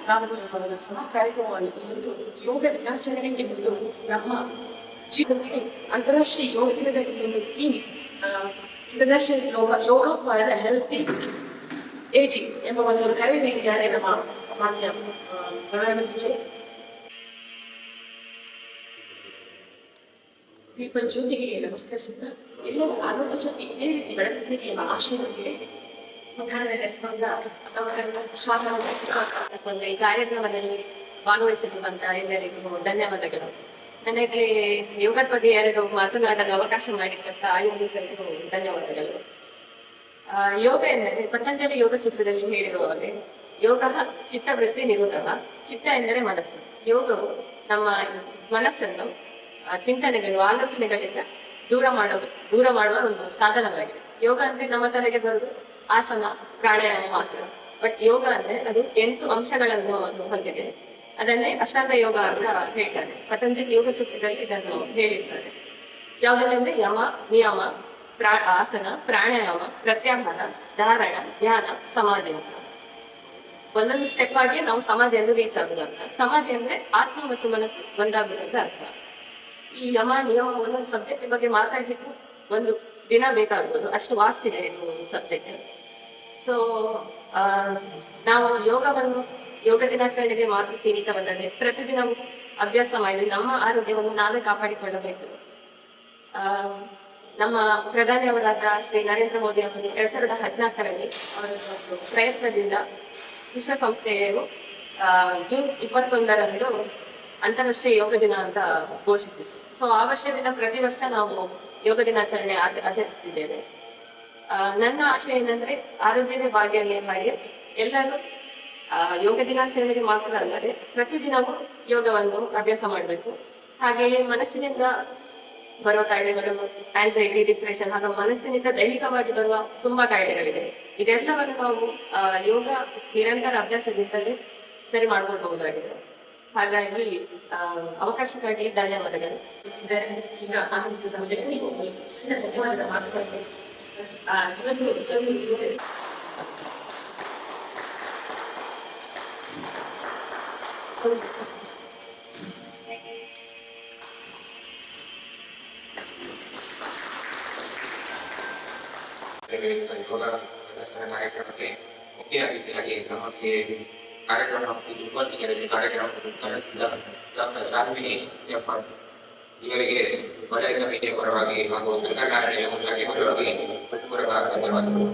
ನಾವು ಸಹ ಕಾರ್ಯಕ್ರಮವನ್ನು ಯೋಗ ದಿನಾಚರಣೆಗೆ ಒಂದು ನಮ್ಮ ಜೀವನದಲ್ಲಿ ಅಂತಾರಾಷ್ಟ್ರೀಯ ಯೋಗ ದಿನದಲ್ಲಿ ಒಂದು theme international yoga for healthy ageing ಎಂಬ ಒಂದು ಕರೆ ನೀಡಿದ್ದಾರೆ ನಮ್ಮ ಮಾನ್ಯ ಪ್ರಧಾನಮಂತ್ರಿಗಳು. ದೀಪ ಜ್ಯೋತಿಗೆ ನಮಸ್ಕರಿಸುತ್ತಾ ಎಲ್ಲರೂ ಆರೋಗ್ಯ ಜ್ಯೋತಿ ಇದೇ ರೀತಿ ಬೆಳಕುತ್ತಿದೆ ಎಂಬ ಆಶಯದೊಂದಿಗೆ ಈ ಕಾರ್ಯಕ್ರಮದಲ್ಲಿ ಭಾಗವಹಿಸಿರುವಂತ ಎಲ್ಲರಿಗೂ ಧನ್ಯವಾದಗಳು. ನನಗೆ ಯೋಗದ ಬಗ್ಗೆ ಎರಡು ಮಾತನಾಡಲು ಅವಕಾಶ ಮಾಡಿಕೊಟ್ಟ ಆಯೋಜಕರಿಗೂ ಧನ್ಯವಾದಗಳು. ಯೋಗ ಎಂದರೆ ಪತಂಜಲಿ ಯೋಗ ಸೂತ್ರದಲ್ಲಿ ಹೇಳಿರುವ ಹಾಗೆ ಯೋಗ ಚಿತ್ತವೃತ್ತಿ ನಿರೋಧ. ಚಿತ್ತ ಎಂದರೆ ಮನಸ್ಸು. ಯೋಗವು ನಮ್ಮ ಮನಸ್ಸನ್ನು ಚಿಂತನೆಗಳು ಆಲೋಚನೆಗಳಿಂದ ದೂರ ಮಾಡುವ ಒಂದು ಸಾಧನವಾಗಿದೆ. ಯೋಗ ಅಂದ್ರೆ ನಮ್ಮ ತಲೆಗೆ ಬರುವುದು ಆಸನ ಪ್ರಾಣಾಯಾಮ ಮಾತ್ರ. ಬಟ್ ಯೋಗ ಅಂದ್ರೆ ಅದು 8 ಅಂಶಗಳನ್ನು ಹೊಂದಿದೆ. ಅದನ್ನೇ ಅಷ್ಟಾಂಗ ಯೋಗ ಅಂತ ಹೇಳ್ತಾರೆ. ಪತಂಜಲಿ ಯೋಗ ಸೂತ್ರದಲ್ಲಿ ಇದನ್ನು ಹೇಳಿರ್ತಾರೆ. ಯಾವುದಂದ್ರೆ ಯಮ, ನಿಯಮ, ಆಸನ, ಪ್ರಾಣಾಯಾಮ, ಪ್ರತ್ಯಾಹಾರ, ಧಾರಣ, ಧ್ಯಾನ, ಸಮಾಧಿ ಅಂತ. ಒಂದೊಂದು ಸ್ಟೆಪ್ ಆಗಿ ನಾವು ಸಮಾಧಿಯನ್ನು ರೀಚ್ ಆಗುದಂತ. ಸಮಾಧಿ ಅಂದ್ರೆ ಆತ್ಮ ಮತ್ತು ಮನಸ್ಸು ಒಂದಾಗುದಂತ ಅರ್ಥ. ಈ ಯಮ ನಿಯಮ ಒಂದೊಂದು ಸಬ್ಜೆಕ್ಟ್ ಬಗ್ಗೆ ಮಾತಾಡ್ಲಿಕ್ಕೆ ಒಂದು ದಿನ ಬೇಕಾಗ್ಬೋದು, ಅಷ್ಟು ವಾಸ್ಟ್ ಇದೆ ಇದು ಸಬ್ಜೆಕ್ಟ್. ಸೊ ನಾವು ಯೋಗ ದಿನಾಚರಣೆಗೆ ಮಾತ್ರ ಸೀಮಿತವಲ್ಲದೆ ಪ್ರತಿದಿನವೂ ಅಭ್ಯಾಸ ಮಾಡಿ ನಮ್ಮ ಆರೋಗ್ಯವನ್ನು ನಾವೇ ಕಾಪಾಡಿಕೊಳ್ಳಬೇಕು. ನಮ್ಮ ಪ್ರಧಾನಿಯವರಾದ ಶ್ರೀ ನರೇಂದ್ರ ಮೋದಿ ಅವರು 2014ರಲ್ಲಿ ಅವರ ಒಂದು ಪ್ರಯತ್ನದಿಂದ ವಿಶ್ವಸಂಸ್ಥೆಯು ಜೂನ್ 21ರಂದು ಅಂತಾರಾಷ್ಟ್ರೀಯ ಯೋಗ ದಿನ ಅಂತ ಘೋಷಿಸಿತ್ತು. ಸೊ ಆ ವರ್ಷದಿಂದ ಪ್ರತಿ ವರ್ಷ ನಾವು ಯೋಗ ದಿನಾಚರಣೆ ಆಚರಿಸ್ತಿದ್ದೇವೆ. ನನ್ನ ಆಶಯ ಏನಂದ್ರೆ ಆರೋಗ್ಯವೇ ಭಾಗ್ಯ ಮಾಡಿ ಎಲ್ಲರೂ ಯೋಗ ದಿನಾಚರಣೆಗೆ ಮಾತ್ರ ಅಲ್ಲದೆ ಪ್ರತಿದಿನವೂ ಯೋಗವನ್ನು ಅಭ್ಯಾಸ ಮಾಡಬೇಕು. ಹಾಗೆಯೇ ಮನಸ್ಸಿನಿಂದ ಬರುವ ಕಾಯಿಲೆಗಳು, ಆಂಗ್ಸೈಟಿ, ಡಿಪ್ರೆಷನ್ ಹಾಗೂ ಮನಸ್ಸಿನಿಂದ ದೈಹಿಕವಾಗಿ ಬರುವ ತುಂಬಾ ಕಾಯಿಲೆಗಳಿದೆ. ಇದೆಲ್ಲವನ್ನು ನಾವು ಯೋಗ ನಿರಂತರ ಅಭ್ಯಾಸದಿಂದಲೇ ಸರಿ ಮಾಡ್ಕೊಳ್ಬಹುದಾಗಿದೆ. ಹಾಗಾಗಿ ಅವಕಾಶಕ್ಕಾಗಿ ಧನ್ಯವಾದಗಳು. ಈಗ ಧನ್ಯವಾದ ಮಾತುಗಳಿಗೆ ಕಾರ್ಯಕ್ರಮಕ್ಕೆ ಮುಖ್ಯ ಅತಿಥಿಯಾಗಿ ನಮಗೆ ಕಾರ್ಯಕ್ರಮ ಉಪಸ್ಥಿತರಲ್ಲಿ ಕಾರ್ಯಕ್ರಮ ನಡೆಸಿದ ಡಾಕ್ಟರ್ ಶಾರ್ವಿನಿ ಎಫ್ ಇವರಿಗೆ ವಲಯ ಸಮಿತಿಯ ಪರವಾಗಿ ಹಾಗೂ ಸಂಘಟನೆಯ ಪರವಾಗಿ ಹೃತ್ಪೂರ್ವಕ ಧನ್ಯವಾದಗಳು.